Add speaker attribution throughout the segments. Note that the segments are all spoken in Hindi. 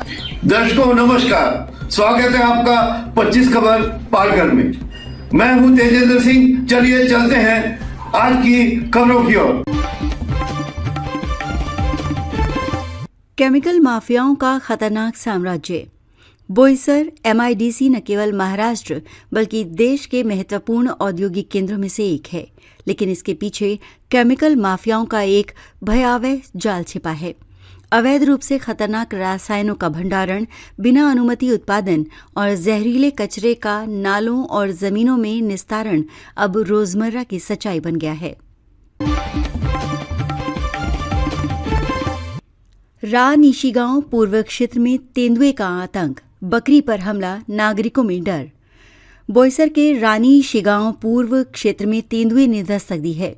Speaker 1: दर्शकों नमस्कार, स्वागत है आपका 25 खबर पालघर में। मैं हूं तेजेंद्र सिंह। चलिए चलते हैं आज की खबरों की ओर।
Speaker 2: केमिकल माफियाओं का खतरनाक साम्राज्य। बोईसर MIDC न केवल महाराष्ट्र बल्कि देश के महत्वपूर्ण औद्योगिक केंद्रों में से एक है, लेकिन इसके पीछे केमिकल माफियाओं का एक भयावह जाल छिपा है। अवैध रूप से खतरनाक रसायनों का भंडारण, बिना अनुमति उत्पादन और जहरीले कचरे का नालों और जमीनों में निस्तारण अब रोजमर्रा की सच्चाई बन गया है। निशिगांव पूर्व क्षेत्र में तेंदुए का आतंक, बकरी पर हमला, नागरिकों में डर। बोईसर के निशिगांव पूर्व क्षेत्र में तेंदुए ने दस्तक दी है।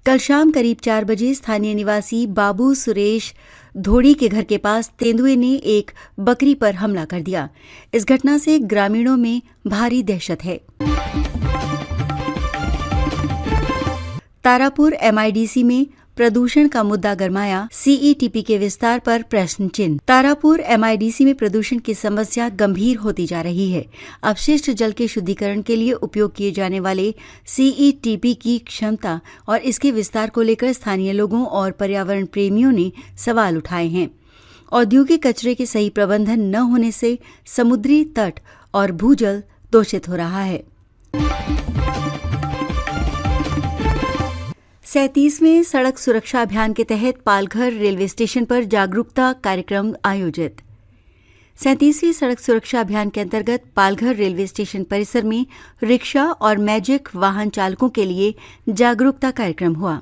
Speaker 2: कल शाम करीब 4 बजे स्थानीय निवासी बाबू सुरेश धोड़ी के घर के पास तेंदुए ने एक बकरी पर हमला कर दिया। इस घटना से ग्रामीणों में भारी दहशत है। तारापुर MIDC में प्रदूषण का मुद्दा गरमाया, CETP के विस्तार पर प्रश्न चिन्ह। तारापुर MIDC में प्रदूषण की समस्या गंभीर होती जा रही है। अपशिष्ट जल के शुद्धिकरण के लिए उपयोग किए जाने वाले CETP की क्षमता और इसके विस्तार को लेकर स्थानीय लोगों और पर्यावरण प्रेमियों ने सवाल उठाए हैं। औद्योगिक कचरे के सही प्रबंधन न होने से समुद्री तट और भूजल दूषित हो रहा है। 37वें सड़क सुरक्षा अभियान के तहत पालघर रेलवे स्टेशन पर जागरूकता कार्यक्रम आयोजित। 37वें सड़क सुरक्षा अभियान के अंतर्गत पालघर रेलवे स्टेशन परिसर में रिक्शा और मैजिक वाहन चालकों के लिए जागरूकता कार्यक्रम हुआ।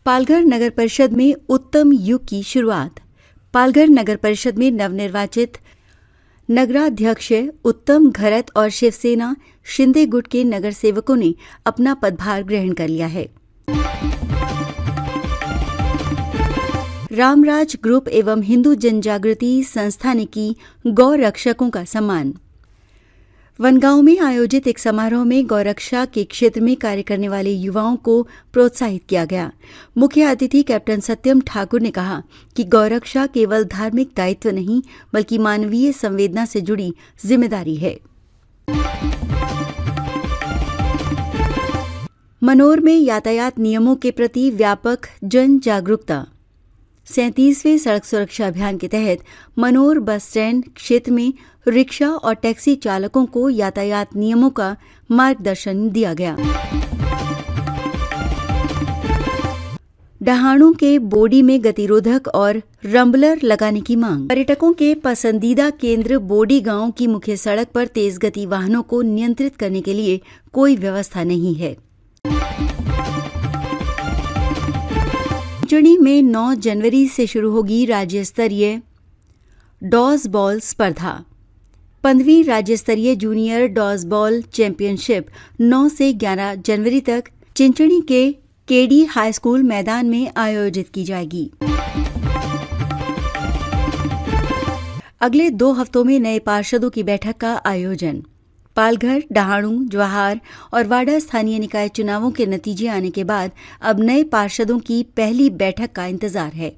Speaker 2: पालघर नगर परिषद में उत्तम युग की शुरुआत। पालघर नगर परिषद में नवनिर्वाचित नगराध्यक्ष उत्तम घरत और शिवसेना शिंदे गुट के नगर सेवकों ने अपना पदभार ग्रहण कर लिया है। रामराज ग्रुप एवं हिंदू जनजागृति संस्था ने की गौ रक्षकों का सम्मान। वनगांव में आयोजित एक समारोह में गौरक्षा के क्षेत्र में कार्य करने वाले युवाओं को प्रोत्साहित किया गया। मुख्य अतिथि कैप्टन सत्यम ठाकुर ने कहा कि गौरक्षा केवल धार्मिक दायित्व नहीं बल्कि मानवीय संवेदना से जुड़ी जिम्मेदारी है। मनोर में यातायात नियमों के प्रति व्यापक जन जागरूकता। 37वें सड़क सुरक्षा अभियान के तहत मनोर बस स्टैंड क्षेत्र में रिक्शा और टैक्सी चालकों को यातायात नियमों का मार्गदर्शन दिया गया। डहाणू के बोडी में गतिरोधक और रंबलर लगाने की मांग। पर्यटकों के पसंदीदा केंद्र बोडी गांव की मुख्य सड़क पर तेज गति वाहनों को नियंत्रित करने के लिए कोई व्यवस्था नहीं है। चिंचणी में 9 जनवरी से शुरू होगी राज्य स्तरीय डॉज बॉल स्पर्धा। 15वीं राज्य स्तरीय जूनियर डॉज बॉल चैंपियनशिप 9 से 11 जनवरी तक चिंचणी के केडी हाई स्कूल मैदान में आयोजित की जाएगी। अगले 2 हफ्तों में नए पार्षदों की बैठक का आयोजन। पालघर, डहाणू, जवाहर और वाडा स्थानीय निकाय चुनावों के नतीजे आने के बाद अब नए पार्षदों की पहली बैठक का इंतजार है।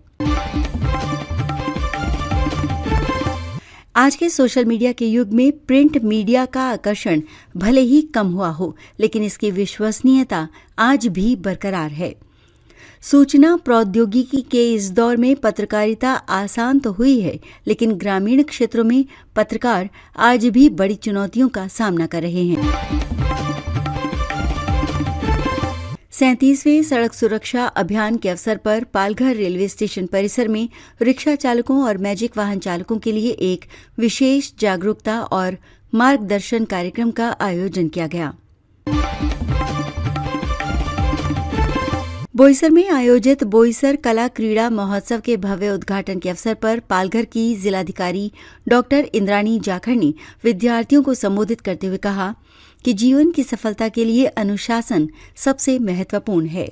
Speaker 2: आज के सोशल मीडिया के युग में प्रिंट मीडिया का आकर्षण भले ही कम हुआ हो, लेकिन इसकी विश्वसनीयता आज भी बरकरार है। सूचना प्रौद्योगिकी के इस दौर में पत्रकारिता आसान तो हुई है, लेकिन ग्रामीण क्षेत्रों में पत्रकार आज भी बड़ी चुनौतियों का सामना कर रहे हैं। 37वें सड़क सुरक्षा अभियान के अवसर पर पालघर रेलवे स्टेशन परिसर में रिक्शा चालकों और मैजिक वाहन चालकों के लिए एक विशेष जागरूकता और मार्गदर्शन कार्यक्रम का आयोजन किया गया। बोईसर में आयोजित बोईसर कला क्रीड़ा महोत्सव के भव्य उद्घाटन के अवसर पर पालघर की जिलाधिकारी डॉक्टर इंद्राणी जाखड़ ने विद्यार्थियों को संबोधित करते हुए कहा कि जीवन की सफलता के लिए अनुशासन सबसे महत्वपूर्ण है।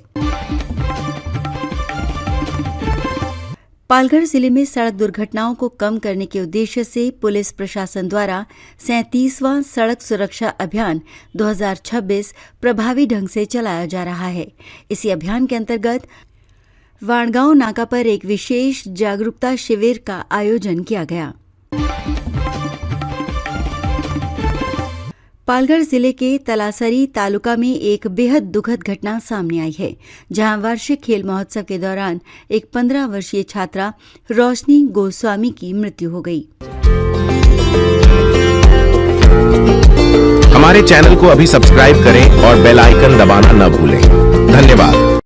Speaker 2: पालघर जिले में सड़क दुर्घटनाओं को कम करने के उद्देश्य से पुलिस प्रशासन द्वारा 37वां सड़क सुरक्षा अभियान 2026 प्रभावी ढंग से चलाया जा रहा है। इसी अभियान के अंतर्गत वाणगांव नाका पर एक विशेष जागरूकता शिविर का आयोजन किया गया। पालघर जिले के तलासरी तालुका में एक बेहद दुखद घटना सामने आई है, जहां वार्षिक खेल महोत्सव के दौरान एक 15 वर्षीय छात्रा रोशनी गोस्वामी की मृत्यु हो गई।
Speaker 3: हमारे चैनल को अभी सब्सक्राइब करें और बेल आइकन दबाना न भूलें। धन्यवाद।